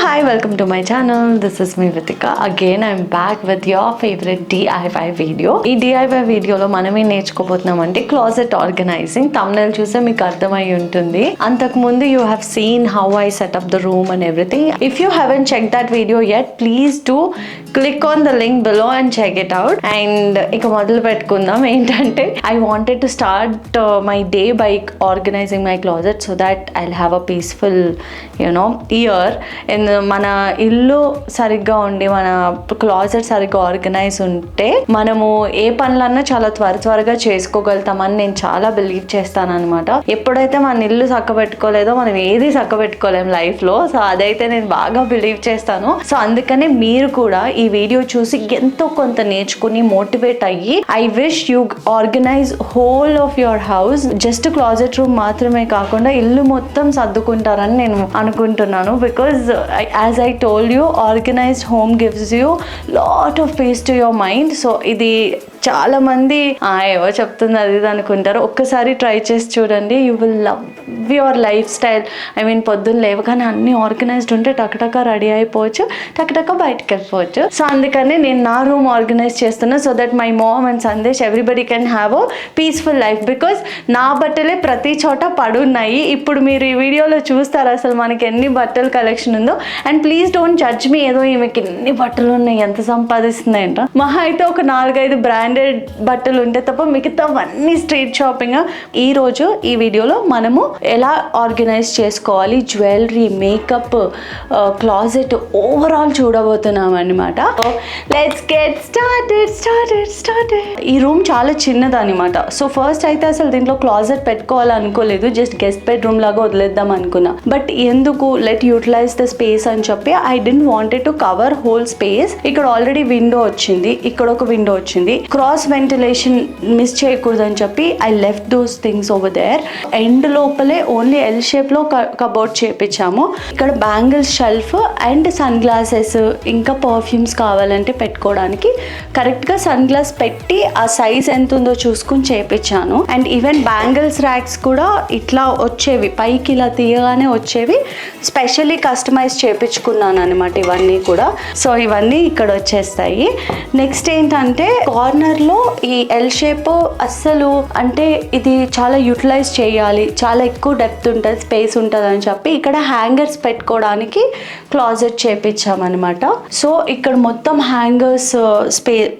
hi, welcome to my channel. This is me Ritika. Again, I'm back with your favorite DIY video. ఈ DIY వీడియోలో మనం ఏం నేర్చుకోబోతున్నామంటే closet organising. thumbnail చూస్తే మీకు అర్థమై ఉంటుంది. అంతకుముందు you have seen how I set up the room and everything. If you haven't checked that video yet, please do click on the link below and check it out. And ఇక మొదలు పెట్టుకుందాం. ఏంటంటే I wanted to start my day by organizing my closet so that I'll have a peaceful, year. మన ఇల్లు సరిగ్గా ఉండి మన closet సరిగ్గా ఆర్గనైజ్ ఉంటే మనము ఏ పనులన్నా చాలా త్వరగా చేసుకోగలుగుతామని నేను చాలా బిలీవ్ చేస్తాను అనమాట. ఎప్పుడైతే మన ఇల్లు చక్కబెట్టుకోలేదో మనం ఏది చక్కబెట్టుకోలేం లైఫ్ లో. సో అదైతే నేను బాగా బిలీవ్ చేస్తాను. సో అందుకనే మీరు కూడా ఈ వీడియో చూసి ఎంతో కొంత నేర్చుకుని మోటివేట్ అయ్యి I wish you organise whole of your house. Just closet room మాత్రమే కాకుండా ఇల్లు మొత్తం సర్దుకుంటారని నేను అనుకుంటున్నాను. Because as I told you, organized home gives you lot of peace to your mind. So ఇది చాలా మంది ఏవో చెప్తుంది అది ఇది అనుకుంటారు. ఒక్కసారి ట్రై చేసి చూడండి. You will love your life style. పొద్దున్న లేవగానే అన్ని ఆర్గనైజ్డ్ ఉంటే టకటక రెడీ అయిపోవచ్చు, టకటక బయటకు వెళ్ళిపోవచ్చు. సో అందుకని నేను నా రూమ్ ఆర్గనైజ్ చేస్తున్నా so that my mom and Sandesh everybody can have a peaceful life. Because నా బట్టలే ప్రతి చోట పడున్నాయి. ఇప్పుడు మీరు ఈ వీడియోలో చూస్తారు అసలు మనకి ఎన్ని బట్టలు కలెక్షన్ ఉందో. And please don't judge me, ఏదో ఈమెకి ఎన్ని బట్టలు ఉన్నాయి ఎంత సంపాదిస్తున్నాయంట. మహా అయితే ఒక 4-5 బ్రాండెడ్ బట్టలు ఉంటే తప్ప మిగతావన్నీ స్ట్రీట్ షాపింగ్. ఈ రోజు ఈ వీడియోలో మనము ఎలా ఆర్గనైజ్ చేసుకోవాలి, జ్యువెలరీ, మేకప్, క్లాజెట్ ఓవరాల్ చూడబోతున్నాం అనమాట. Let's get started. ఈ రూమ్ చాలా చిన్నది అనమాట. సో ఫస్ట్ అయితే అసలు దీంట్లో క్లాజెట్ పెట్టుకోవాలనుకోలేదు, జస్ట్ గెస్ట్ బెడ్రూమ్ లాగా వదిలేద్దాం అనుకున్నా. బట్ ఎందుకు లెట్ యూటిలైజ్ ద స్పేస్ అని చెప్పి I didn't wanted to cover whole space. ఇక్కడ ఆల్రెడీ విండో వచ్చింది, ఇక్కడ ఒక విండో వచ్చింది. క్రాస్ వెంటిలేషన్ మిస్ చేయకూడదని చెప్పి I left those things over there. End లోపలే ఓన్లీ ఎల్ షేప్ లో కబోర్డ్ చేపించాము. ఇక్కడ bangles shelf and sunglasses ఇంకా పర్ఫ్యూమ్స్ కావాలంటే పెట్టుకోవడానికి కరెక్ట్ గా సన్ గ్లాస్ పెట్టి ఆ సైజ్ ఎంత ఉందో చూసుకుని చేపించాను. అండ్ ఈవెన్ బ్యాంగిల్స్ ర్యాక్స్ కూడా ఇట్లా వచ్చేవి, పైకి ఇలా తీయగానే వచ్చేవి. స్పెషల్లీ కస్టమైజ్ చేపించుకున్నాను అనమాట ఇవన్నీ కూడా. సో ఇవన్నీ ఇక్కడ వచ్చేస్తాయి. నెక్స్ట్ ఏంటంటే కార్నర్ లో ఈ ఎల్ షేప్ అస్సలు ఇది చాలా యూటిలైజ్ చేయాలి, చాలా ఎక్కువ డెప్త్ ఉంటుంది, స్పేస్ ఉంటుంది అని చెప్పి ఇక్కడ హ్యాంగర్స్ పెట్టుకోవడానికి క్లాజెట్ చేపించామన్నమాట. సో ఇక్కడ మొత్తం హ్యాంగర్స్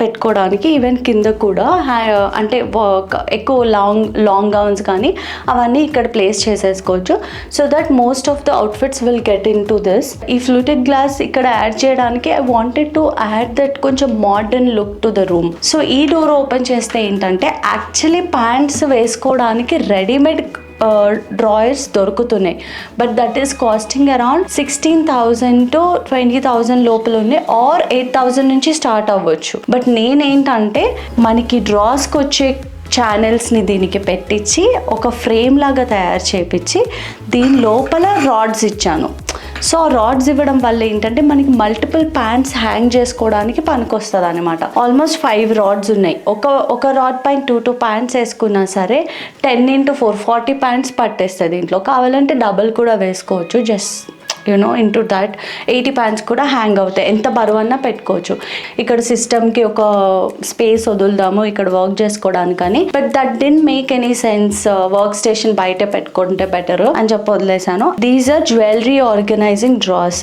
పెట్టుకోవడానికి ఈవెన్ కింద కూడా ఎక్కువ లాంగ్ గౌన్స్ కానీ అవన్నీ ఇక్కడ ప్లేస్ చేసేసుకోవచ్చు. So that most of the outfits will get into this. ఈ ఫ్లూటెడ్ గ్లాస్ ఇక్కడ యాడ్ చేయడానికి I wanted to add that కొంచెం modern look to the room. So ఈ డోర్ ఓపెన్ చేస్తే ఏంటంటే యాక్చువల్లీ ప్యాంట్స్ వేసుకోవడానికి రెడీమేడ్ డ్రాయర్స్ దొరుకుతున్నాయి. But that is costing around 16,000 to 20,000 లోపల ఉంది, ఆర్ 8,000 నుంచి స్టార్ట్ అవ్వచ్చు. బట్ నేనేంటంటే మనకి డ్రాస్కి వచ్చే ఛానల్స్ని దీనికి పెట్టించి ఒక ఫ్రేమ్ లాగా తయారు చేపించి దీని లోపల రాడ్స్ ఇచ్చాను. సో రాడ్స్ ఇవ్వడం వల్ల ఏంటంటే మనకి మల్టిపుల్ ప్యాంట్స్ హ్యాంగ్ చేసుకోవడానికి పనికొస్తుంది అనమాట. ఆల్మోస్ట్ 5 రాడ్స్ ఉన్నాయి. ఒక రాడ్ పైన 2 ప్యాంట్స్ వేసుకున్నా సరే 10 into 4 40 ప్యాంట్స్ పట్టేస్తుంది. దీంట్లో కావాలంటే డబుల్ కూడా వేసుకోవచ్చు. జస్ట్ ఇంటూ దట్ 80 ప్యాంట్స్ కూడా హ్యాంగ్ అవుతాయి. ఎంత బరువన్నా పెట్టుకోవచ్చు. ఇక్కడ సిస్టమ్కి ఒక స్పేస్ వదులుదాము ఇక్కడ వర్క్ చేసుకోవడానికని. But that doesn't make any sense. Work station బయట పెట్టుకుంటే బెటర్ అని చెప్పి వదిలేసాను. These are jewellery organizing drawers.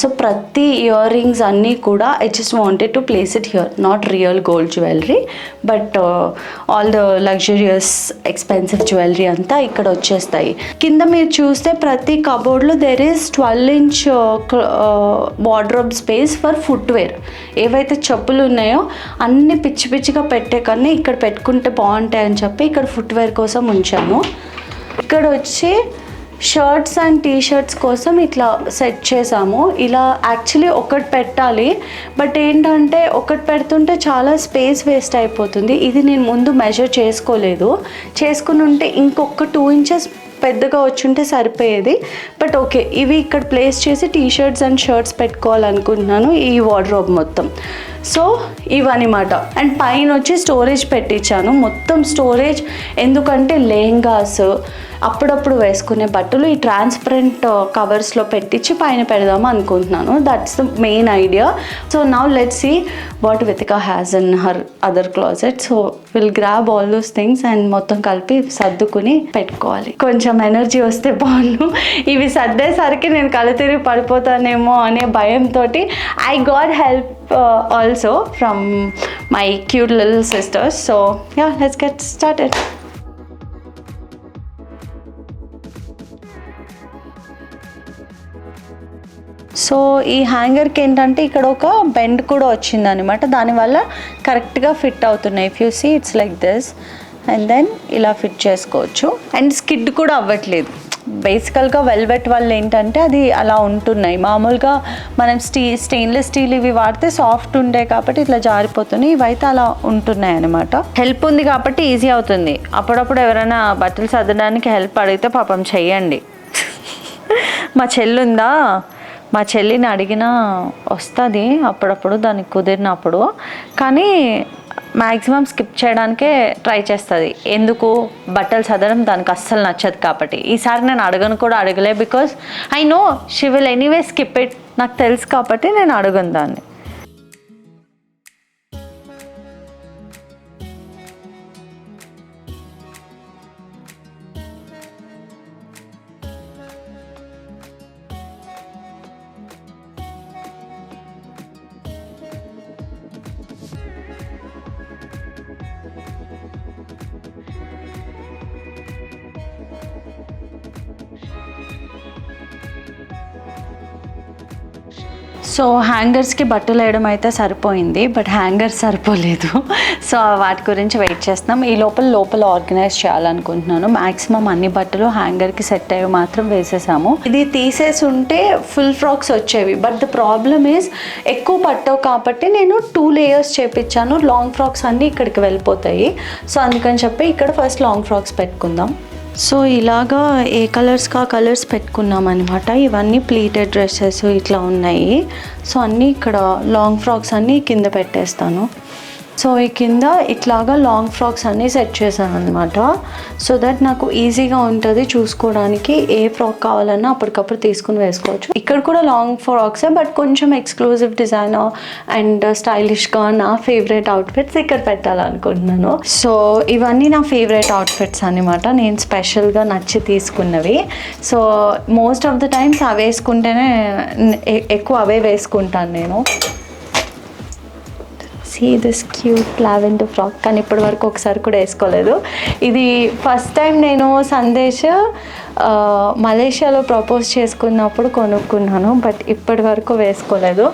So ప్రతి ఇయర్ రింగ్స్ అన్నీ కూడా I just wanted to place it here. Not real gold jewellery but all the luxurious expensive jewellery అంతా ఇక్కడ వచ్చేస్తాయి. కింద మీరు చూస్తే ప్రతి కబోర్డ్లో there is 12 inch wardrobe space for footwear. ఏవైతే చెప్పులు ఉన్నాయో అన్ని పిచ్చిగా పెట్టే కన్నా ఇక్కడ పెట్టుకుంటే బాగుంటాయని చెప్పి ఇక్కడ ఫుట్వేర్ కోసం ఉంచాను. ఇక్కడ వచ్చి షర్ట్స్ అండ్ టీషర్ట్స్ కోసం ఇట్లా సెట్ చేసాము. ఇలా యాక్చువల్లీ ఒకటి పెట్టాలి, బట్ ఏంటంటే ఒకటి పెడుతుంటే చాలా స్పేస్ వేస్ట్ అయిపోతుంది. ఇది నేను ముందు మెజర్ చేసుకోలేదు. చేసుకుని ఉంటే ఇంకొక 2 inches పెద్దగా వచ్చుంటే సరిపోయేది. బట్ ఓకే, ఇవి ఇక్కడ ప్లేస్ చేసి టీషర్ట్స్ అండ్ షర్ట్స్ పెట్టుకోవాలనుకుంటున్నాను ఈ వార్డ్రోబ్ మొత్తం. సో ఇవన్నమాట. అండ్ పైన వచ్చి స్టోరేజ్ పెట్టించాను. మొత్తం స్టోరేజ్ ఎందుకంటే లెహంగాస్ అప్పుడప్పుడు వేసుకునే బట్టలు ఈ ట్రాన్స్పరెంట్ కవర్స్లో పెట్టించి పైన పెడదాము అనుకుంటున్నాను. That's the main idea. So now let's see what Vithika has in her other closet. So will grab all those things and మొత్తం కలిపి సర్దుకుని పెట్టుకోవాలి. కొంచెం ఎనర్జీ వస్తే బాగుండు. ఇవి సర్దేసరికి నేను కళ్ళు తిరిగి పడిపోతానేమో అనే భయంతో I got help also from my cute little sisters. So yeah, let's get started. So ఈ హ్యాంగర్కి ఏంటంటే ఇక్కడ ఒక బెండ్ కూడా వచ్చిందనమాట, దానివల్ల కరెక్ట్గా ఫిట్ అవుతున్నాయి. If you see it's like this and then ఇలా ఫిట్ చేసుకోవచ్చు. అండ్ స్కిడ్ కూడా అవ్వట్లేదు. బేసికల్గా వెల్వెట్ వల్ల ఏంటంటే అది అలా ఉంటున్నాయి. మామూలుగా మనం స్టెయిన్లెస్ స్టీల్ ఇవి వాడితే సాఫ్ట్ ఉండే కాబట్టి ఇట్లా జారిపోతున్నాయి. ఇవైతే అలా ఉంటున్నాయి అనమాట. హెల్ప్ ఉంది కాబట్టి ఈజీ అవుతుంది. అప్పుడప్పుడు ఎవరైనా బట్టలు సర్దడానికి హెల్ప్ అడిగితే పాపం చెయ్యండి. మా చెల్లుందా, మా చెల్లిని అడిగినా వస్తుంది అప్పుడప్పుడు దానికి కుదిరినప్పుడు, కానీ మ్యాక్సిమం స్కిప్ చేయడానికే ట్రై చేస్తుంది. ఎందుకు, బట్టలు చదవడం దానికి అస్సలు నచ్చదు కాబట్టి. ఈసారి నేను అడగను కూడా అడగలే, because I know she will anyway skip it. నాకు తెలుసు కాబట్టి నేను అడగను దాన్ని. సో హ్యాంగర్స్కి బట్టలు వేయడం అయితే సరిపోయింది, బట్ హ్యాంగర్స్ సరిపోలేదు. సో వాటి గురించి వెయిట్ చేస్తున్నాం. ఈ లోపల ఆర్గనైజ్ చేయాలనుకుంటున్నాను. మ్యాక్సిమం అన్ని బట్టలు హ్యాంగర్కి సెట్ అయ్యి మాత్రం వేసేసాము. ఇది తీసేసి ఉంటే ఫుల్ ఫ్రాక్స్ వచ్చేవి, బట్ ద ప్రాబ్లమ్ ఈజ్ ఎక్కువ పట్టవు కాబట్టి నేను 2 లేయర్స్ చేపించాను. లాంగ్ ఫ్రాక్స్ అన్నీ ఇక్కడికి వెళ్ళిపోతాయి. సో అందుకని చెప్పి ఇక్కడ ఫస్ట్ లాంగ్ ఫ్రాక్స్ పెట్టుకుందాం. సో ఇలాగా ఏ కలర్స్కి ఆ కలర్స్ పెట్టుకున్నాం అనమాట. ఇవన్నీ ప్లీటెడ్ డ్రెస్సెస్ ఇట్లా ఉన్నాయి. సో అన్నీ ఇక్కడ లాంగ్ ఫ్రాక్స్ అన్నీ కింద పెట్టేస్తాను. సో ఈ కింద ఇట్లాగా లాంగ్ ఫ్రాక్స్ అన్నీ సెట్ చేశాను అనమాట. సో దట్ నాకు ఈజీగా ఉంటుంది చూసుకోవడానికి. ఏ ఫ్రాక్ కావాలన్నా అప్పటికప్పుడు తీసుకుని వేసుకోవచ్చు. ఇక్కడ కూడా లాంగ్ ఫ్రాక్సే, బట్ కొంచెం ఎక్స్క్లూజివ్ డిజైన్ అండ్ స్టైలిష్గా నా ఫేవరెట్ అవుట్ఫిట్స్ ఇక్కడ పెట్టాలనుకుంటున్నాను. సో ఇవన్నీ నా ఫేవరెట్ అవుట్ఫిట్స్ అనమాట, నేను స్పెషల్గా నచ్చి తీసుకున్నవి. So most of the times అవి వేసుకుంటేనే ఎక్కువ అవే వేసుకుంటాను నేను. See this cute lavender frock, కానీ ఇప్పటి వరకు ఒకసారి కూడా వేసుకోలేదు. ఇది ఫస్ట్ టైం నేను సందేశ్ మలేషియాలో ప్రపోజ్ చేసుకున్నప్పుడు కొనుక్కున్నాను, బట్ ఇప్పటి వరకు వేసుకోలేదు.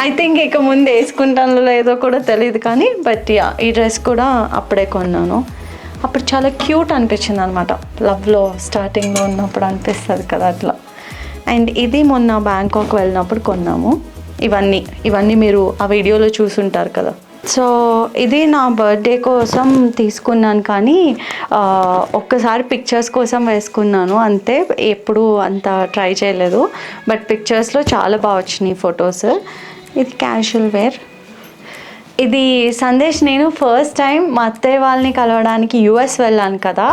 ఐ థింక్ ఇక ముందు వేసుకుంటాను లేదో కూడా తెలియదు, కానీ బట్ ఈ డ్రెస్ కూడా అప్పుడే కొన్నాను. అప్పుడు చాలా క్యూట్ అనిపించింది అనమాట. లవ్లో స్టార్టింగ్లో ఉన్నప్పుడు అనిపిస్తుంది కదా అట్లా. అండ్ ఇది మొన్న బ్యాంకాక్ వెళ్ళినప్పుడు కొన్నాము. ఇవన్నీ మీరు ఆ వీడియోలో చూసుంటారు కదా. సో ఇది నా బర్త్డే కోసం తీసుకున్నాను, కానీ ఒక్కసారి పిక్చర్స్ కోసం వేసుకున్నాను అంతే. ఎప్పుడు అంత ట్రై చేయలేదు, బట్ పిక్చర్స్లో చాలా బాగా వచ్చినాయి ఫొటోస్. ఇది క్యాజువల్ వేర్. ఇది సందేశ్ నేను ఫస్ట్ టైం మా అత్తయ్య వాళ్ళని కలవడానికి యూఎస్ వెళ్ళాను కదా,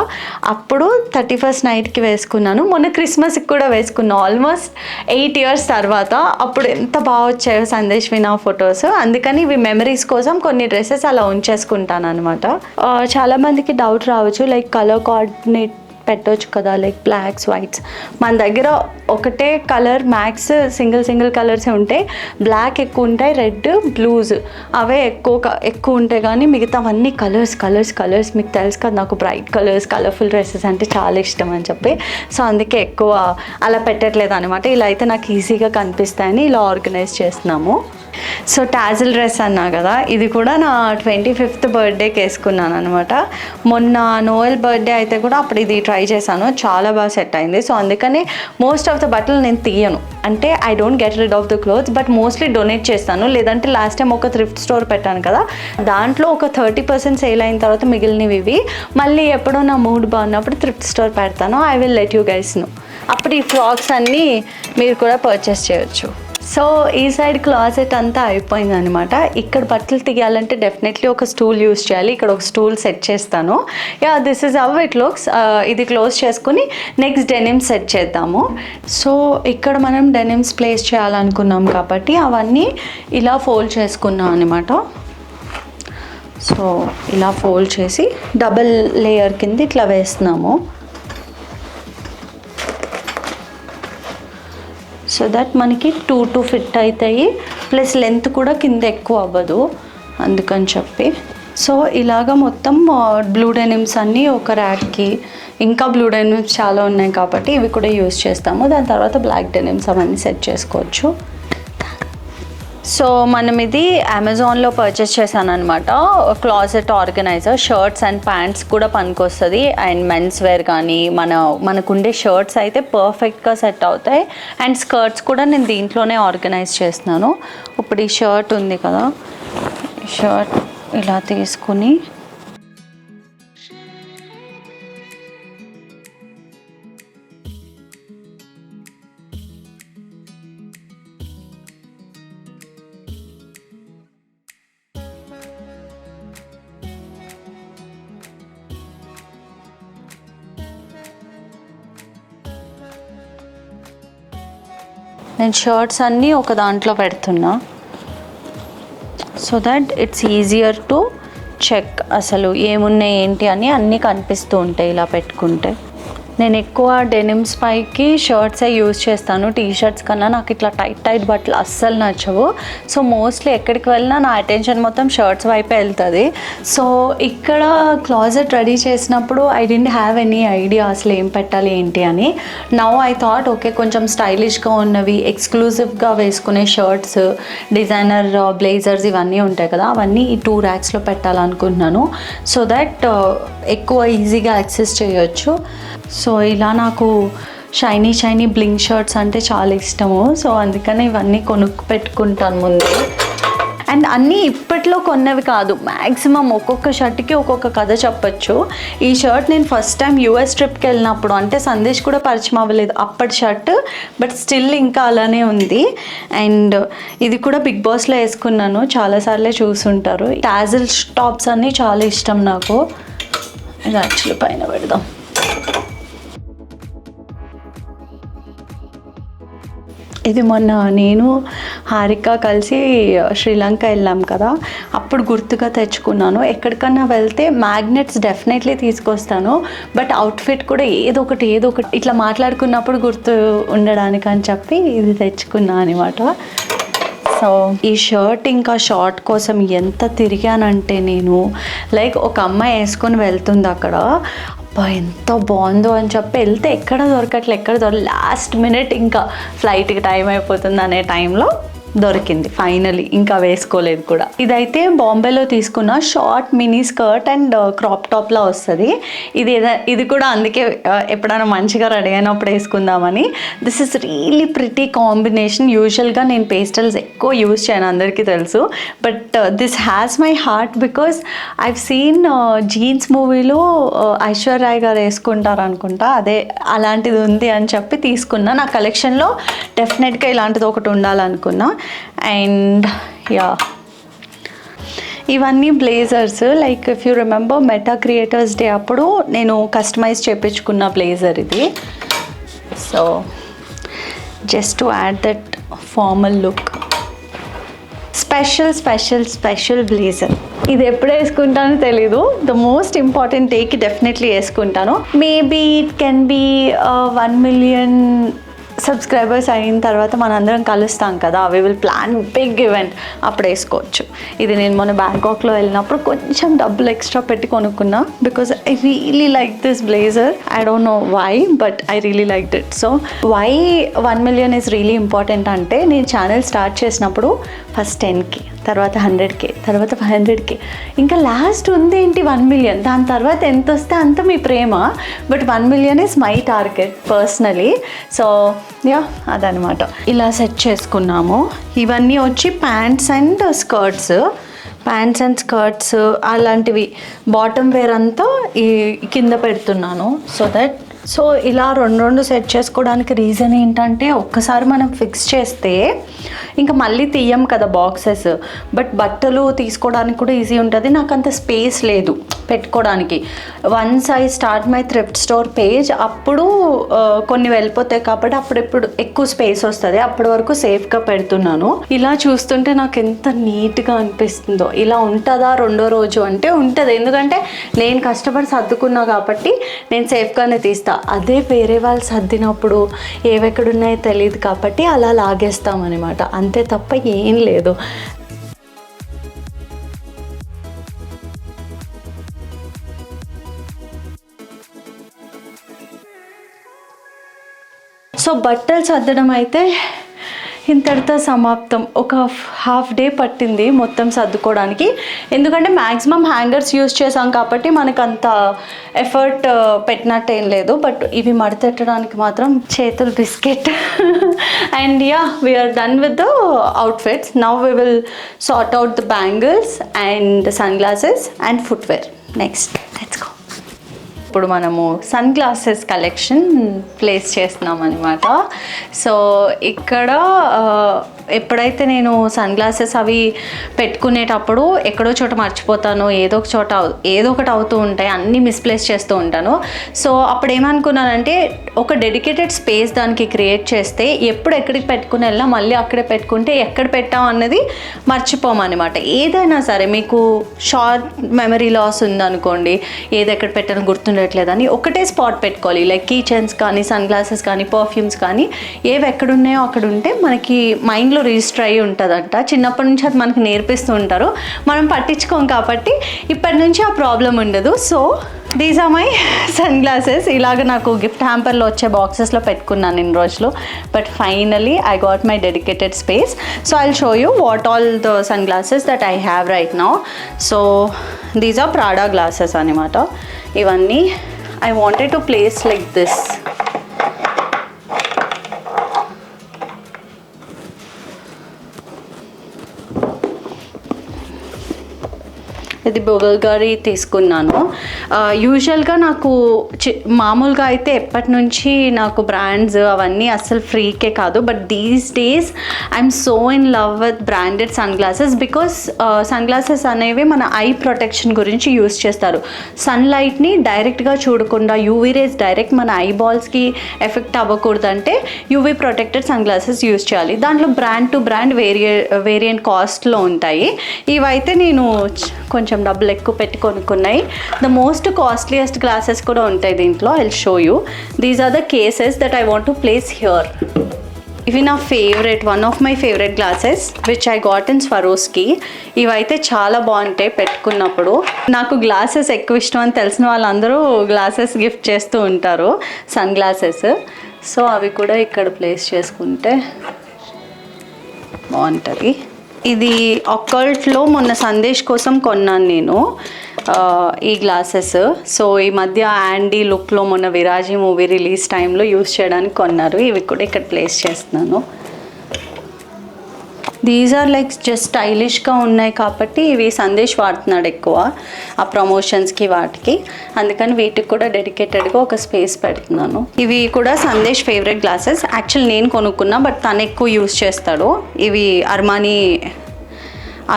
అప్పుడు 31st నైట్కి వేసుకున్నాను. మొన్న క్రిస్మస్కి కూడా వేసుకున్నాను, ఆల్మోస్ట్ 8 years తర్వాత. అప్పుడు ఎంత బాగా వచ్చాయో సందేశ్వి నా ఫొటోస్. అందుకని ఇవి మెమరీస్ కోసం కొన్ని డ్రెస్సెస్ అలా ఉంచేసుకుంటాను అనమాట. చాలామందికి డౌట్ రావచ్చు, లైక్ కలర్ కోఆర్డినేట్ పెట్టవచ్చు కదా, లైక్ బ్లాక్స్ వైట్స్. మన దగ్గర ఒకటే కలర్ మ్యాక్స్ సింగిల్ కలర్సే ఉంటాయి. బ్లాక్ ఎక్కువ ఉంటాయి, రెడ్ బ్లూస్ అవే ఎక్కువ ఉంటాయి, కానీ మిగతావన్నీ కలర్స్. మీకు తెలుసు కదా నాకు బ్రైట్ కలర్స్ కలర్ఫుల్ డ్రెస్సెస్ అంటే చాలా ఇష్టం అని చెప్పి. సో అందుకే ఎక్కువ అలా పెట్టట్లేదు అనమాట. ఇలా అయితే నాకు ఈజీగా కనిపిస్తాయని ఇలా ఆర్గనైజ్ చేస్తున్నాము. సో టాజిల్ డ్రెస్ అన్నా కదా, ఇది కూడా నా 25th బర్త్డేకి వేసుకున్నాను అనమాట. మొన్న నోయల్ బర్త్డే అయితే కూడా అప్పుడు ఇది ట్రై చేశాను, చాలా బాగా సెట్ అయింది. సో అందుకని మోస్ట్ ఆఫ్ ద బట్టలు నేను తీయను, అంటే I don't get rid of the clothes, but mostly donate చేస్తాను. లేదంటే లాస్ట్ టైం ఒక థ్రిఫ్ట్ స్టోర్ పెట్టాను కదా, దాంట్లో ఒక 30% సేల్ అయిన తర్వాత మిగిలినవి ఇవి మళ్ళీ ఎప్పుడో నా మూడ్ బాగున్నప్పుడు థ్రిఫ్ట్ స్టోర్ పెడతాను. I will let you guys know. అప్పుడు ఈ ఫ్రాక్స్ అన్నీ మీరు కూడా పర్చేస్ చేయొచ్చు. సో ఈ సైడ్ క్లాజెట్ అంతా అయిపోయింది అనమాట. ఇక్కడ బట్టలు తీయాలంటే డెఫినెట్లీ ఒక స్టూల్ యూస్ చేయాలి. ఇక్కడ ఒక స్టూల్ సెట్ చేస్తాను. This is how it looks. ఇది క్లోజ్ చేసుకుని నెక్స్ట్ డెనిమ్స్ సెట్ చేద్దాము. సో ఇక్కడ మనం డెనిమ్స్ ప్లేస్ చేయాలనుకున్నాం కాబట్టి అవన్నీ ఇలా ఫోల్డ్ చేసుకున్నాం అనమాట. సో ఇలా ఫోల్డ్ చేసి డబల్ లేయర్ కింద ఇట్లా వేస్తున్నాము. సో దట్ మనకి 2 ఫిట్ అవుతాయి, ప్లస్ లెంత్ కూడా కింద ఎక్కువ అవ్వదు అందుకని చెప్పి. సో ఇలాగ మొత్తం బ్లూ డెనిమ్స్ అన్నీ ఒక ర్యాక్కి, ఇంకా బ్లూ డెనిమ్స్ చాలా ఉన్నాయి కాబట్టి ఇవి కూడా యూస్ చేస్తాము. దాని తర్వాత బ్లాక్ డెనిమ్స్ అవన్నీ సెట్ చేసుకోవచ్చు. సో మనం ఇది అమెజాన్లో పర్చేస్ చేశాను అనమాట. Closet organizer, shirts and pants కూడా పనికొస్తుంది. అండ్ మెన్స్ వేర్ కానీ మనకుండే షర్ట్స్ అయితే పర్ఫెక్ట్గా సెట్ అవుతాయి. అండ్ స్కర్ట్స్ కూడా నేను దీంట్లోనే ఆర్గనైజ్ చేస్తున్నాను. ఇప్పుడు ఈ షర్ట్ ఉంది కదా, ఈ షర్ట్ ఇలా తీసుకుని నేను షర్ట్స్ అన్నీ ఒక దాంట్లో పెడుతున్నా. So that it's easier to check అసలు ఏమున్నాయి ఏంటి అని అన్నీ కనిపిస్తూ ఉంటాయి ఇలా పెట్టుకుంటే. నేను ఎక్కువ డెనిమ్స్ పైకి షర్ట్సే యూజ్ చేస్తాను. టీ షర్ట్స్ కన్నా నాకు ఇట్లా టైట్ బట్టలు అస్సలు నచ్చవు. సో మోస్ట్లీ ఎక్కడికి వెళ్ళినా నా అటెన్షన్ మొత్తం షర్ట్స్ వైపే వెళ్తుంది. సో ఇక్కడ క్లాజెట్ రెడీ చేసినప్పుడు I didn't have any idea అసలు ఏం పెట్టాలి ఏంటి అని. నౌ ఐ థాట్ ఓకే, కొంచెం స్టైలిష్గా ఉన్నవి, ఎక్స్క్లూజివ్గా వేసుకునే షర్ట్స్, డిజైనర్ బ్లేజర్స్ ఇవన్నీ ఉంటాయి కదా, అవన్నీ ఈ 2 ర్యాక్స్లో పెట్టాలనుకుంటున్నాను. సో దట్ ఎక్కువ ఈజీగా యాక్సెస్ చేయొచ్చు. సో ఇలా నాకు షైనీ బ్లింక్ షర్ట్స్ అంటే చాలా ఇష్టము. సో అందుకని ఇవన్నీ కొనుక్కు పెట్టుకుంటాను ముందే. అండ్ అన్నీ ఇప్పట్లో కొన్నవి కాదు, మ్యాక్సిమం ఒక్కొక్క షర్ట్కి ఒక్కొక్క కథ చెప్పచ్చు. ఈ షర్ట్ నేను ఫస్ట్ టైం యూఎస్ ట్రిప్కి వెళ్ళినప్పుడు, అంటే సందేశ్ కూడా పరిచయం అవ్వలేదు అప్పటి షర్ట్, బట్ స్టిల్ ఇంకా అలానే ఉంది. అండ్ ఇది కూడా బిగ్ బాస్లో వేసుకున్నాను, చాలాసార్లే చూసుంటారు. టాజిల్ టాప్స్ అన్నీ చాలా ఇష్టం నాకు. ఇది యాక్చువల్లీ పైన పెడదాం. ఇది మొన్న నేను హారిక కలిసి శ్రీలంక వెళ్ళాం కదా, అప్పుడు గుర్తుగా తెచ్చుకున్నాను. ఎక్కడికన్నా వెళ్తే మ్యాగ్నెట్స్ డెఫినెట్లీ తీసుకొస్తాను, బట్ అవుట్ఫిట్ కూడా ఏదో ఒకటి ఇట్లా మాట్లాడుకున్నప్పుడు గుర్తు ఉండడానికి అని చెప్పి ఇది తెచ్చుకున్నాను అనమాట. సో ఈ షర్ట్ ఇంకా షార్ట్ కోసం ఎంత తిరిగానంటే నేను, లైక్ ఒక అమ్మాయి వేసుకొని వెళ్తుంది అక్కడ, అబ్బా ఎంత బాగుందో అని చెప్పి వెళ్తే ఎక్కడ దొరకట్లే లాస్ట్ మినిట్ ఇంకా ఫ్లైట్కి టైం అయిపోతుంది అనే టైంలో దొరికింది ఫైనలీ, ఇంకా వేసుకోలేదు కూడా. ఇదైతే బాంబేలో తీసుకున్న short mini skirt and crop టాప్లా వస్తుంది. ఇది కూడా అందుకే ఎప్పుడైనా మంచిగా రెడీ అయినప్పుడు వేసుకుందామని. This is really pretty combination. యూజువల్గా నేను పేస్టల్స్ ఎక్కువ యూజ్ చేయను, అందరికీ తెలుసు, but this has my heart because I've seen Jeans మూవీలో ఐశ్వర్య రాయ్ గారు వేసుకుంటారు అనుకుంటా, అదే అలాంటిది ఉంది అని చెప్పి తీసుకున్నా. నా కలెక్షన్లో డెఫినెట్గా ఇలాంటిది ఒకటి ఉండాలనుకున్నా. అండ్ యా, ఇవన్నీ blazers. Like if you remember Meta creators day అప్పుడు నేను కస్టమైజ్ చేయించుకున్న బ్లేజర్ ఇది. So just to add that formal look, special blazer. ఇది ఎప్పుడు వేసుకుంటానో తెలీదు. ద మోస్ట్ ఇంపార్టెంట్ డేకి డెఫినెట్లీ వేసుకుంటాను. Maybe it can be 1 million subscribers అయిన తర్వాత మనందరం కలుస్తాం కదా, we will plan big event, అప్పుడు వేసుకోవచ్చు. ఇది నేను మొన్న బ్యాంకాక్లో వెళ్ళినప్పుడు కొంచెం డబ్బులు ఎక్స్ట్రా పెట్టి కొనుక్కున్నా, because I really like this blazer. I don't know why, but I really like it. So why 1 million is really important అంటే, నేను ఛానల్ స్టార్ట్ చేసినప్పుడు ఫస్ట్ 10K, తర్వాత 100K, తర్వాత 500K, ఇంకా లాస్ట్ ఉంది ఏంటి 1 million. దాని తర్వాత ఎంత వస్తే అంత మీ ప్రేమ, but 1 million is my target personally. So yeah, అదనమాట. ఇలా సెట్ చేసుకున్నాము. ఇవన్నీ వచ్చి ప్యాంట్స్ అండ్ స్కర్ట్స్ అలాంటివి. బాటమ్ వేర్ అంతా ఈ కింద పెడుతున్నాను సో దట్ సో ఇలా రెండు సెట్ చేసుకోవడానికి రీజన్ ఏంటంటే ఒక్కసారి మనం ఫిక్స్ చేస్తే ఇంకా మళ్ళీ తీయం కదా బాక్సెస్. బట్ బట్టలు తీసుకోవడానికి కూడా ఈజీ ఉంటుంది. నాకు అంత స్పేస్ లేదు పెట్టుకోవడానికి. Once I start my thrift store page అప్పుడు కొన్ని వెళ్ళిపోతాయి కాబట్టి అప్పుడెప్పుడు ఎక్కువ స్పేస్ వస్తుంది. అప్పటి వరకు సేఫ్గా పెడుతున్నాను. ఇలా చూస్తుంటే నాకు ఎంత నీట్గా అనిపిస్తుందో. ఇలా ఉంటుందా రెండో రోజు అంటే ఉంటుంది, ఎందుకంటే నేను కష్టపడి సర్దుకున్నా కాబట్టి నేను సేఫ్గానే తీస్తా. అదే వేరే వాళ్ళు సర్దినప్పుడు ఏవెక్కడున్నాయో తెలియదు కాబట్టి అలా లాగేస్తామన్నమాట, అంతే తప్ప ఏం లేదు. సో బట్టలు సర్దడం అయితే ఇంతటితో సమాప్తం. ఒక హాఫ్ డే పట్టింది మొత్తం సర్దుకోవడానికి, ఎందుకంటే మ్యాక్సిమం హ్యాంగర్స్ యూజ్ చేసాం కాబట్టి మనకు అంత ఎఫర్ట్ పెట్టినట్టు ఏం లేదు. బట్ ఇవి మడతెట్టడానికి మాత్రం చేతులు biscuit. And yeah, we're done with the outfits. Now we will sort out the bangles and sunglasses and footwear. Next let's go. ఇప్పుడు మనము సన్ గ్లాసెస్ కలెక్షన్ ప్లేస్ చేస్తున్నాం అనమాట. సో ఇక్కడ ఎప్పుడైతే నేను సన్ గ్లాసెస్ అవి పెట్టుకునేటప్పుడు ఎక్కడో చోట మర్చిపోతాను, ఏదో ఒకటి అవుతూ ఉంటాయి, అన్నీ మిస్ప్లేస్ చేస్తూ ఉంటాను. సో అప్పుడు ఏమనుకున్నానంటే ఒక డెడికేటెడ్ స్పేస్ దానికి క్రియేట్ చేస్తే ఎప్పుడు ఎక్కడికి పెట్టుకుని వెళ్ళినా మళ్ళీ అక్కడే పెట్టుకుంటే ఎక్కడ పెట్టాం అన్నది మర్చిపోమన్నమాట. ఏదైనా సరే మీకు షార్ట్ మెమరీ లాస్ ఉందనుకోండి, ఏది ఎక్కడ పెట్టానో గుర్తుండట్లేదని ఒకటే స్పాట్ పెట్టుకోవాలి. లైక్ కీ చైన్స్ కానీ, సన్ గ్లాసెస్ కానీ, పర్ఫ్యూమ్స్ కానీ, ఏవి ఎక్కడున్నాయో అక్కడ ఉంటే మనకి మైండ్లో రిజిస్టర్ అయ్యి ఉంటుందంట. చిన్నప్పటి నుంచి అది మనకు నేర్పిస్తూ ఉంటారు, మనం పట్టించుకోం కాబట్టి ఇప్పటి నుంచి ఆ ప్రాబ్లం ఉండదు. So these are my sunglasses. ఇలాగ నాకు గిఫ్ట్ హ్యాంపర్లో వచ్చే బాక్సెస్లో పెట్టుకున్నాను ఇన్ని రోజులు. But finally I got my dedicated space. So I'll show you what all the sunglasses that I have right now. So these are Prada glasses అనమాట. ఇవన్నీ I wanted to place like this. ఇది Bulgari తీసుకున్నాను. యూజువల్గా నాకు మామూలుగా అయితే ఎప్పటి నుంచి నాకు బ్రాండ్స్ అవన్నీ అస్సలు ఫ్రీకే కాదు. But these days I'm so in love with branded sunglasses. Because sunglasses అనేవి మన ఐ ప్రొటెక్షన్ గురించి యూస్ చేస్తారు. సన్లైట్ని డైరెక్ట్గా చూడకుండా, యూవీ రేస్ డైరెక్ట్ మన ఐ బాల్స్కి ఎఫెక్ట్ అవ్వకూడదంటే UV protected sun glasses use చేయాలి. దాంట్లో బ్రాండ్ టు బ్రాండ్ వేరియంట్ కాస్ట్లో ఉంటాయి. ఇవైతే నేను కొంచెం డబ్బులు ఎక్కువ పెట్టి కొనుక్కున్నాయి. ద మోస్ట్ కాస్ట్లీయెస్ట్ గ్లాసెస్ కూడా ఉంటాయి దీంట్లో. I will show you. These are the cases that I want to place here. ఇవి నా favourite, one of my favourite glasses which I got in Swarovski. ఇవైతే చాలా బాగుంటాయి పెట్టుకున్నప్పుడు. నాకు గ్లాసెస్ ఎక్కువ ఇష్టం అని తెలిసిన వాళ్ళందరూ గ్లాసెస్ గిఫ్ట్ చేస్తూ ఉంటారు, సన్ గ్లాసెస్. సో అవి కూడా ఇక్కడ ప్లేస్ చేసుకుంటే బాగుంటుంది. ఇది అకల్ట్లో మొన్న సందేశ్ కోసం కొన్నాను నేను ఈ గ్లాసెస్. సో ఈ మధ్య యాండీ లుక్లో మొన్న విరాజీ మూవీ రిలీజ్ టైంలో యూస్ చేయడానికి కొన్నారు. ఇవి కూడా ఇక్కడ ప్లేస్ చేస్తున్నాను. దీస్ ఆర్ లైక్ జస్ట్ స్టైలిష్గా ఉన్నాయి కాబట్టి ఇవి సందేశ్ వాడుతున్నాడు ఎక్కువ ఆ ప్రమోషన్స్కి వాటికి, అందుకని వీటికి కూడా డెడికేటెడ్గా ఒక స్పేస్ పెడుతున్నాను. ఇవి కూడా సందేశ్ ఫేవరెట్ గ్లాసెస్. యాక్చువల్ నేను కొనుక్కున్నా, బట్ తను ఎక్కువ యూస్ చేస్తాడు. ఇవి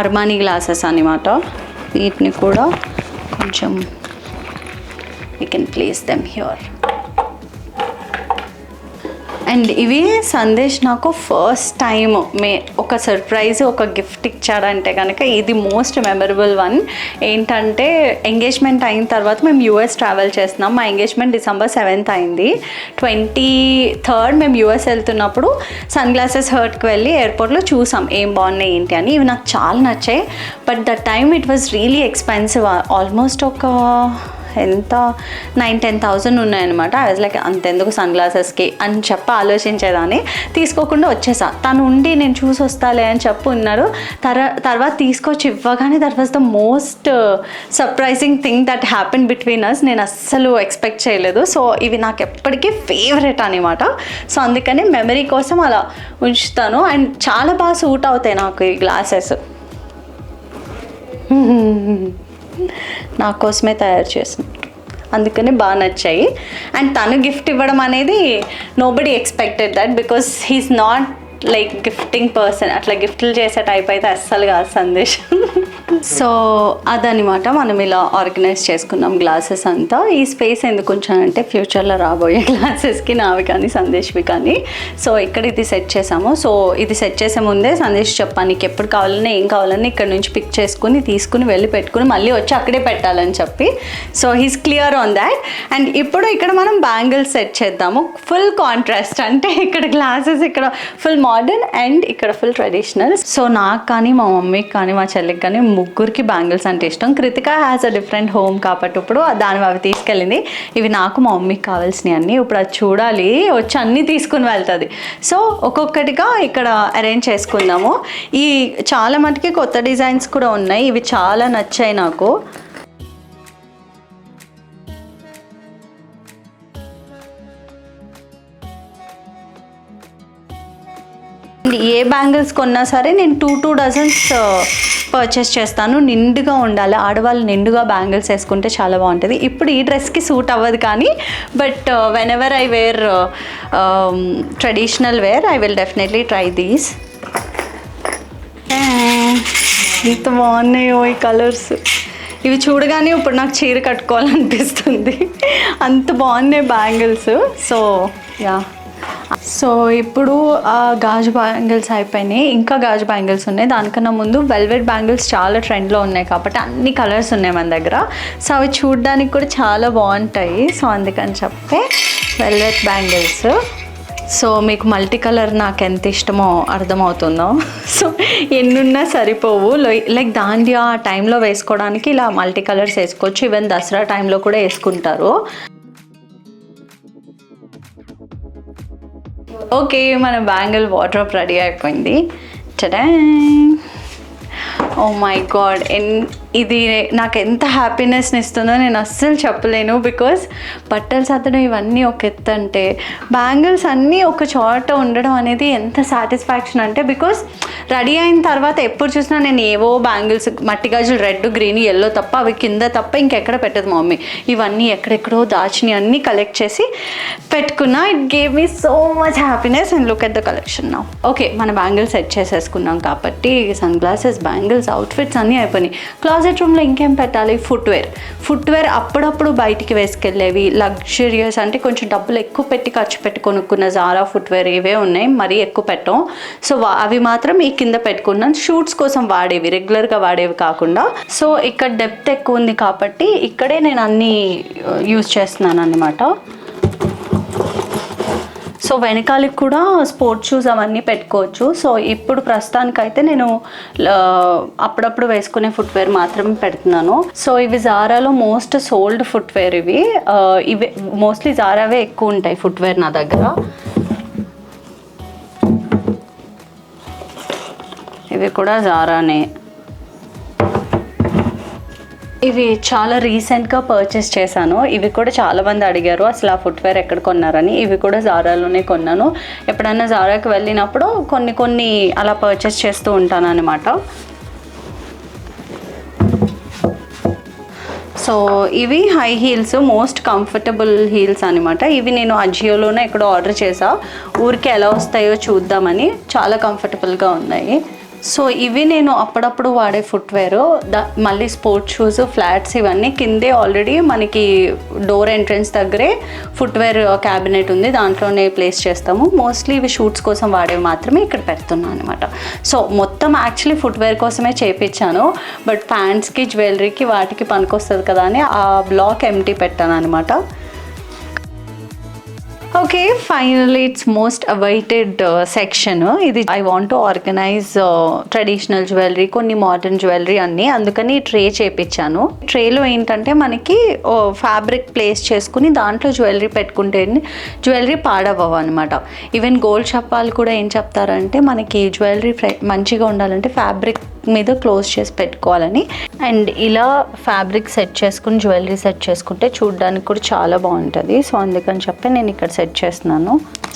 అర్మానీ గ్లాసెస్ అనమాట. వీటిని కూడా కొంచెం we can place them here. And ఇవి సందేశ్ నాకు ఫస్ట్ టైం ఒక సర్ప్రైజ్, ఒక గిఫ్ట్ ఇచ్చాడంటే కనుక ఇది మోస్ట్ మెమరబుల్ వన్. ఏంటంటే ఎంగేజ్మెంట్ అయిన తర్వాత మేము యూఎస్ ట్రావెల్ చేస్తున్నాం. మా ఎంగేజ్మెంట్ December 7th అయింది. 23rd మేము యూఎస్ వెళ్తున్నప్పుడు సన్ గ్లాసెస్ హర్ట్కి వెళ్ళి ఎయిర్పోర్ట్లో చూసాం ఏం బాగున్నాయి ఏంటి అని. ఇవి నాకు చాలా నచ్చాయి. But the time it was really expensive. Almost ఒక ఎంత 9-10,000 ఉన్నాయన్నమాట. ఐ వాజ్ లైక్ అంతెందుకు సన్ గ్లాసెస్కి అని చెప్పి ఆలోచించేదాన్ని. తీసుకోకుండా వచ్చేసా. తను ఉండి నేను చూసి వస్తాలే అని చెప్పి ఉన్నారు. తర్వాత తీసుకొచ్చి ఇవ్వగానే that was the most surprising thing that happen between us. నేను అస్సలు ఎక్స్పెక్ట్ చేయలేదు. సో ఇవి నాకు ఎప్పటికీ ఫేవరెట్ అనమాట. సో అందుకని మెమరీ కోసం అలా ఉంచుతాను. అండ్ చాలా బాగా సూట్ అవుతాయి నాకు ఈ గ్లాసెస్. నా కోసమే తయారు చేసిన. అందుకని బాగా నచ్చాయి. అండ్ తను గిఫ్ట్ ఇవ్వడం అనేది nobody expected that, because he's not like gifting person. అట్లా గిఫ్ట్లు చేసే టైప్ అయితే అస్సలు కాదు సందేశ్. సో అదనమాట, మనం ఇలా ఆర్గనైజ్ చేసుకున్నాం గ్లాసెస్ అంతా. ఈ స్పేస్ ఎందుకు ఉంచానంటే ఫ్యూచర్లో రాబోయే గ్లాసెస్కి, నావి కానీ సందేశ్వి కానీ. సో ఇక్కడ ఇది సెట్ చేసాము. సో ఇది సెట్ చేసే ముందే సందేశ్ చెప్పాను, నీకు ఎప్పుడు కావాలన్నా ఏం కావాలన్నా ఇక్కడ నుంచి పిక్ చేసుకుని తీసుకుని వెళ్ళి పెట్టుకుని మళ్ళీ వచ్చి అక్కడే పెట్టాలని చెప్పి. So he's clear on that. And ఇప్పుడు ఇక్కడ మనం బ్యాంగిల్స్ సెట్ చేద్దాము. ఫుల్ కాంట్రాస్ట్, అంటే ఇక్కడ గ్లాసెస్ ఇక్కడ ఫుల్ మోడర్న్ అండ్ ఇక్కడ ఫుల్ ట్రెడిషనల్. సో నాకు కానీ మా మమ్మీకి కానీ మా చెల్లికి కానీ ముగ్గురికి బ్యాంగిల్స్ అంటే ఇష్టం. Krittika has a different home కాబట్టి ఇప్పుడు దాని అవి తీసుకెళ్ళింది. ఇవి నాకు మా మమ్మీకి కావాల్సినవి అన్నీ. ఇప్పుడు అది చూడాలి, వచ్చి అన్నీ తీసుకుని వెళ్తుంది. సో ఒక్కొక్కటిగా ఇక్కడ అరేంజ్ చేసుకుందాము. ఈ చాలా మటుకి కొత్త డిజైన్స్ కూడా ఉన్నాయి, ఇవి చాలా నచ్చాయి నాకు. ఏ బ్యాంగిల్స్ కొన్నా సరే నేను 2 డజన్స్ పర్చేస్ చేస్తాను. నిండుగా ఉండాలి, ఆడవాళ్ళు నిండుగా బ్యాంగిల్స్ వేసుకుంటే చాలా బాగుంటుంది. ఇప్పుడు ఈ డ్రెస్కి సూట్ అవ్వదు కానీ, but whenever I wear traditional wear I will definitely try these. ఎంత బాగున్నాయో ఈ కలర్స్, ఇవి చూడగానే ఇప్పుడు నాకు చీర కట్టుకోవాలనిపిస్తుంది, అంత బాగున్నాయి బ్యాంగిల్స్. సో యా, సో ఇప్పుడు గాజు బ్యాంగిల్స్ అయిపోయినాయి, ఇంకా గాజు బ్యాంగిల్స్ ఉన్నాయి. దానికన్నా ముందు వెల్వెట్ బ్యాంగిల్స్ చాలా ట్రెండ్లో ఉన్నాయి కాబట్టి అన్ని కలర్స్ ఉన్నాయి మన దగ్గర. సో అవి చూడడానికి కూడా చాలా బాగుంటాయి. సో అందుకని చెప్పి వెల్వెట్ బ్యాంగిల్స్. సో మీకు మల్టీ కలర్ నాకు ఎంత ఇష్టమో అర్థమవుతుందో. సో ఎన్నున్నా సరిపోవు, లైక్ దాండియా టైంలో వేసుకోవడానికి ఇలా మల్టీ కలర్స్ వేసుకోవచ్చు. ఈవెన్ దసరా టైంలో కూడా వేసుకుంటారు. ఓకే, మన బ్యాంగిల్ వార్డ్రోబ్ రెడీ అయిపోయింది. టడా! ఓ మై గాడ్, ఇది నాకు ఎంత హ్యాపీనెస్ని ఇస్తుందో నేను అస్సలు చెప్పలేను. బికాజ్ బట్టలు సర్దడం ఇవన్నీ ఒక ఎత్తు అంటే, బ్యాంగిల్స్ అన్నీ ఒక చోట ఉండడం అనేది ఎంత సాటిస్ఫాక్షన్ అంటే, బికాజ్ రెడీ అయిన తర్వాత ఎప్పుడు చూసినా నేను ఏవో బ్యాంగిల్స్ మట్టి గాజులు రెడ్, గ్రీన్, ఎల్లో తప్ప అవి కింద తప్ప ఇంకెక్కడ పెట్టదు మా మమ్మీ. ఇవన్నీ ఎక్కడెక్కడో దాచిని అన్నీ కలెక్ట్ చేసి పెట్టుకున్నా. It gave me so much happiness and look at the collection now. Okay, మన బ్యాంగిల్స్ సెట్ చేసేసుకున్నాం కాబట్టి సన్ గ్లాసెస్, బ్యాంగిల్స్, అవుట్ఫిట్స్ అన్నీ అయిపోయినాయి. క్లాజెట్ రూమ్లో ఇంకేం పెట్టాలి? ఫుట్వేర్ అప్పుడప్పుడు బయటికి వేసుకెళ్ళేవి, లగ్జరియస్ అంటే కొంచెం డబ్బులు ఎక్కువ పెట్టి ఖర్చు పెట్టి కొనుక్కున్న జారా ఫుట్వేర్ ఇవే ఉన్నాయి, మరీ ఎక్కువ పెట్టాం. సో అవి మాత్రం ఈ కింద పెట్టుకున్నాను, షూట్స్ కోసం వాడేవి, రెగ్యులర్గా వాడేవి కాకుండా. సో ఇక్కడ డెప్త్ ఎక్కువ ఉంది కాబట్టి ఇక్కడే నేను అన్నీ యూజ్ చేస్తున్నాను అన్నమాట. సో వెనకాలకి కూడా స్పోర్ట్స్ షూస్ అవన్నీ పెట్టుకోవచ్చు. సో ఇప్పుడు ప్రస్తుతానికైతే నేను అప్పుడప్పుడు వేసుకునే ఫుట్వేర్ మాత్రమే పెడుతున్నాను. సో ఇవి జారాలో మోస్ట్ సోల్డ్ ఫుట్వేర్. ఇవి మోస్ట్లీ జారావే ఎక్కువ ఉంటాయి ఫుట్వేర్ నా దగ్గర. ఇవి కూడా జారానే. ఇవి చాలా రీసెంట్గా పర్చేస్ చేశాను. ఇవి కూడా చాలామంది అడిగారు అసలు ఆ ఫుట్వేర్ ఎక్కడ కొన్నారని. ఇవి కూడా జారాలోనే కొన్నాను. ఎప్పుడైనా జారాకి వెళ్ళినప్పుడు కొన్ని అలా పర్చేస్ చేస్తూ ఉంటాను అన్నమాట. సో ఇవి high heels, most comfortable heels అనమాట. ఇవి నేను అజియోలోనే ఎక్కడో ఆర్డర్ చేసా, ఊరికి ఎలా వస్తాయో చూద్దామని. చాలా కంఫర్టబుల్గా ఉన్నాయి. సో ఇవి నేను అప్పుడప్పుడు వాడే ఫుట్వేర్. మళ్ళీ స్పోర్ట్స్ షూస్, ఫ్లాట్స్ ఇవన్నీ కిందే ఆల్రెడీ మనకి డోర్ ఎంట్రన్స్ దగ్గరే ఫుట్వేర్ క్యాబినెట్ ఉంది, దాంట్లోనే ప్లేస్ చేస్తాము. మోస్ట్లీ ఇవి షూట్స్ కోసం వాడేవి మాత్రమే ఇక్కడ పెడుతున్నాను అనమాట. సో మొత్తం యాక్చువల్లీ ఫుట్వేర్ కోసమే చేయించాను, బట్ ప్యాంట్స్కి, జ్యువెలరీకి వాటికి పనికొస్తుంది కదా అని ఆ బ్లాక్ ఎంటీ పెట్టాను అనమాట. Okay, finally it's most awaited section ఇది. I want to organize traditional jewellery, కొన్ని మోడర్న్ జ్యువెలరీ అన్నీ. అందుకని ట్రే చేయించాను. ట్రేలో ఏంటంటే మనకి ఫ్యాబ్రిక్ ప్లేస్ చేసుకుని దాంట్లో జ్యువెలరీ పెట్టుకుంటే జ్యువెలరీ పాడవ్వవు అనమాట. ఈవెన్ గోల్డ్ షాప్ వాళ్ళు కూడా ఏం చెప్తారంటే మనకి జ్యువెలరీ మంచిగా ఉండాలంటే ఫ్యాబ్రిక్ మీద క్లోజ్ చేసి పెట్టుకోవాలని. అండ్ ఇలా ఫ్యాబ్రిక్ సెట్ చేసుకుని జ్యువెలరీ సెట్ చేసుకుంటే చూడడానికి కూడా చాలా బాగుంటుంది. సో అందుకని చెప్పి నేను ఇక్కడ సెట్ చేస్తున్నాను.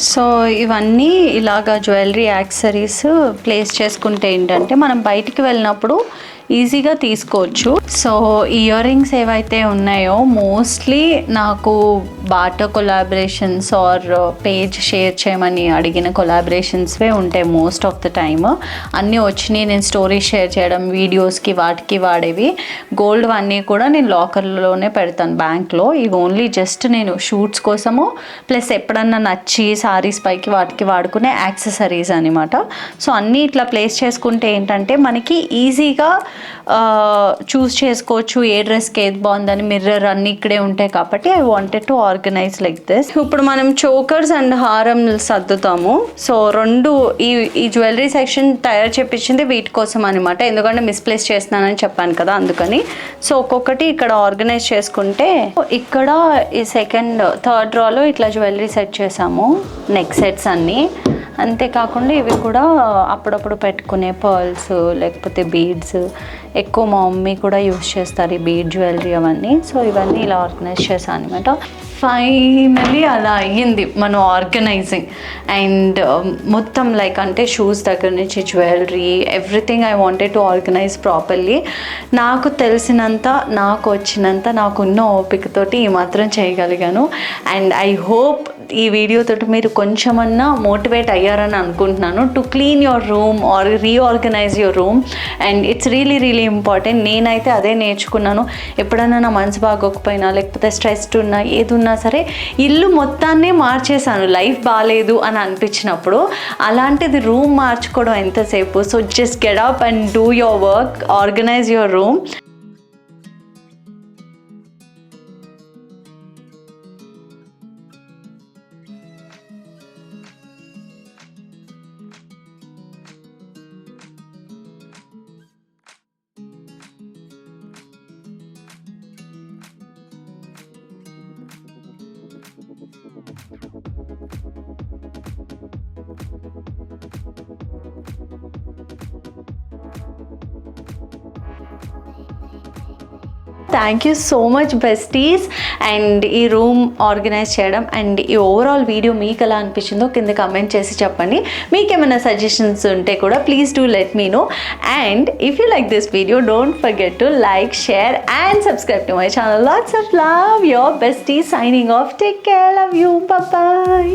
సో ఇవన్నీ ఇలాగా జ్యువెలరీ యాక్సెసరీస్ ప్లేస్ చేసుకుంటే ఏంటంటే మనం బయటికి వెళ్ళినప్పుడు ఈజీగా తీసుకోవచ్చు. సో ఇయర్ రింగ్స్ ఏవైతే ఉన్నాయో మోస్ట్లీ నాకు Bata collaborations are page share చేయమని అడిగిన కొలాబరేషన్స్వే ఉంటాయి మోస్ట్ ఆఫ్ ద టైమ్. అన్నీ వచ్చినాయి, నేను స్టోరీస్ షేర్ చేయడం, వీడియోస్కి వాటికి వాడేవి. గోల్డ్ అన్నీ కూడా నేను లాకర్లోనే పెడతాను బ్యాంక్లో. ఇవి ఓన్లీ జస్ట్ నేను షూట్స్ కోసము ప్లస్ ఎప్పుడన్నా నచ్చి సారీస్ పైకి వాటికి వాడుకునే యాక్సెసరీస్ అనమాట. సో అన్నీ ఇట్లా ప్లేస్ చేసుకుంటే ఏంటంటే మనకి ఈజీగా చూస్ చేసుకోవచ్చు ఏ డ్రెస్కి ఏది బాగుందని. మిర్రర్ అన్నీ ఇక్కడే ఉంటాయి కాబట్టి I wanted to organise like this. ఇప్పుడు మనం చోకర్స్ అండ్ హారం సర్దుతాము. సో రెండు ఈ జ్యువెలరీ సెక్షన్ తయారు చేపించింది వీటి కోసం అనమాట, ఎందుకంటే మిస్ప్లేస్ చేస్తున్నానని చెప్పాను కదా అందుకని. సో ఒక్కొక్కటి ఇక్కడ ఆర్గనైజ్ చేసుకుంటే ఇక్కడ ఈ థర్డ్ రాలో ఇట్లా జ్యువెలరీ సెట్ చేసాము, నెక్ సెట్స్ అన్నీ. అంతేకాకుండా ఇవి కూడా అప్పుడప్పుడు పెట్టుకునే పర్ల్స్ లేకపోతే బీడ్స్, ఎక్కువ మా మమ్మీ కూడా యూస్ చేస్తారు ఈ బీడ్ జ్యువెలరీ అవన్నీ. సో ఇవన్నీ ఇలా ఆర్గనైజ్ చేశాను అనమాట. ఫైనలీ అలా అయ్యింది మన ఆర్గనైజింగ్. అండ్ మొత్తం లైక్ అంటే షూస్ దగ్గర నుంచి jewellery everything I wanted to organise properly. నాకు తెలిసినంత, నాకు వచ్చినంత, నాకున్న ఓపికతోటి ఈ మాత్రం చేయగలిగాను. అండ్ ఐ హోప్ ఈ వీడియోతోటి మీరు కొంచెమన్నా మోటివేట్ అయ్యారని అనుకుంటున్నాను to clean your room or reorganize your room. And it's really important. నేనైతే అదే నేర్చుకున్నాను. ఎప్పుడైనా నా మనసు బాగోకపోయినా లేకపోతే స్ట్రెస్డ్ ఉన్నా ఏది ఉన్నా సరే ఇల్లు మొత్తాన్నే మార్చేసాను లైఫ్ బాగాలేదు అని అనిపించినప్పుడు. అలాంటిది రూమ్ మార్చుకోవడం ఎంతసేపు. So just get up and do your work, organise your room. Thank you so much besties. And ఈ రూమ్ ఆర్గనైజ్ చేయడం అండ్ ఈ ఓవరాల్ వీడియో మీకు ఎలా అనిపించిందో కింద కమెంట్ చేసి చెప్పండి. మీకు ఏమైనా సజెషన్స్ ఉంటే కూడా please do let me know. And if you like this video don't forget to like, share and subscribe to my channel. Lots of love, your bestie signing off. Take care, love you, bye.